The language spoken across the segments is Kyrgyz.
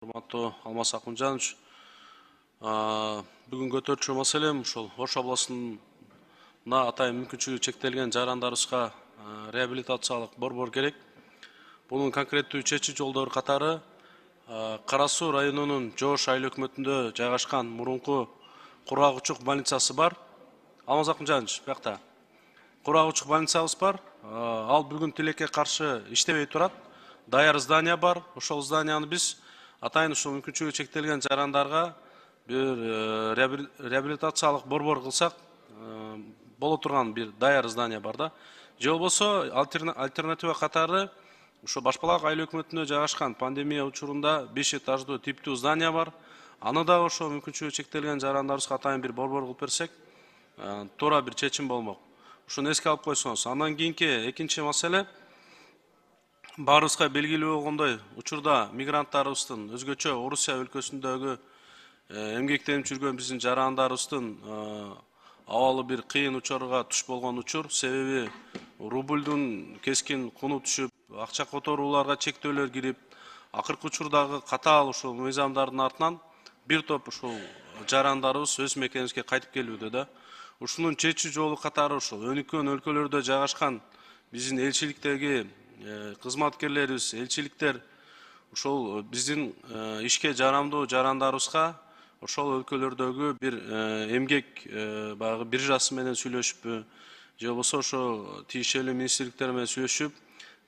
Урматтуу Алмаз Акунжанович, бүгүн көтөрчү маселем ушул Ош областына атайын мүмкүнчүлүгү чектелген жарандарыбызга реабилитациялык борбор керек. Бунун конкреттүү чечүү жолдору катары Кара Суу районунун Жоош айыл өкмөтүндө жайгашкан мурунку Курагучук больницасы бар. Алмаз Акунжанович, биякта Курагучук больницабыз бар. Ал бүгүн тилекке каршы иштебей турат. Даяр здание бар. Ошол зданияны биз атайын ушул мүмкүнчүлүгү чектелген жарандарга бир реабилитациялык борбор кылсак боло турган бир даяр здание бар да. Же болбосо альтернатива катары ушу Башпалак айыл өкмөтүндө жайгашкан пандемия учурунда 5 этаждуу типтүү здание бар. Аны да ошо мүмкүнчүлүгү чектелген жарандарыбызга атайын бир борбор кылып берсек, туура бир чечим болмок. Ушуну эске алып койсоңуз. Андан кийинки экинчи маселе, баарыбызга белгилүү болгондой, учурда мигранттарыбыздын өзгөчө Орусия өлкөсүндөгү эмгектенип жүргөн биздин жарандарыбыздын абалы бир кыйын учурга туш болгон учур. Себеби рубльдун кескин куну түшүп, акча которууларга чектөөлөр кирип, акыркы учурдагы катаал ушул мыйзамдардын артынан бир топ ушул жарандарыбыз өз мекенибизге кайтып келүүдө да. Ушунун чечүү жолу катары ушул өнүккөн өлкөлөрдө жайгашкан биздин элчиликтеги кызматкерлерибиз, элчиликтер ошол биздин ишке жарамдуу жарандарыбызга ошол өлкөлөрдөгү бир эмгек баягы биржасы менен сүйлөшүппү, же болбосо ошо тиешелүү министрликтер менен сүйлөшүп,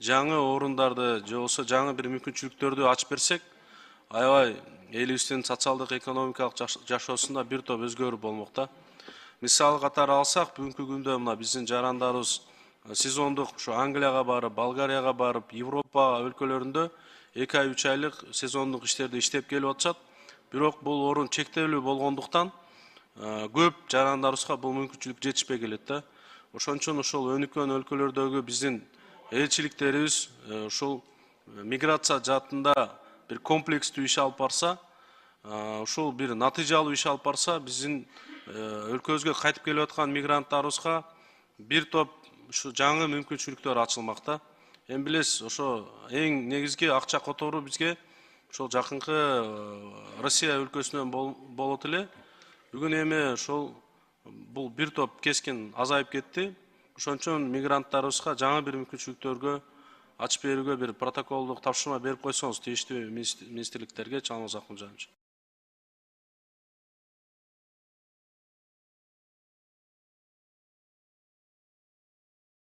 жаңы орундарды же болбосо жаңы бир мүмкүнчүлүктөрдү ачып берсек, аябай элибиздин социалдык экономикалык жашоосунда бир топ өзгөрүү болмок да. Мисалы катары алсак, бүгүнкү күндө мына биздин жарандарыбыз сезондук ушу Англияга барып, Болгарияга барып, Европа өлкөлөрүндө 2 ай 3 айлык сезондук иштерди иштеп келип атышат. Бирок бул орун чектелүү болгондуктан көп жарандарыбызга бул мүмкүнчүлүк жетишпей келет да. Ошон үчүн ушул өнүккөн өлкөлөрдөгү биздин элчиликтерибиз ушул миграция жаатында бир комплекстүү иш алып барса, ушул бир натыйжалуу иш алып барса, биздин өлкөбүзгө кайтып келип аткан мигранттарыбызга бир топ ушу жаңы мүмкүнчүлүктөр ачылмак да. Эми билесиз, ошо эң негизги акча которуу бизге ошол жакынкы Россия өлкөсүнөн болот эле. Бүгүн эми ошол бул бир топ кескин азайып кетти. Ошон үчүн мигранттарыбызга жаңы бир мүмкүнчүлүктөргө ачып берүүгө бир протоколдук тапшырма берип койсоңуз тиештүү министрликтерге, Алмаз Акунжанович.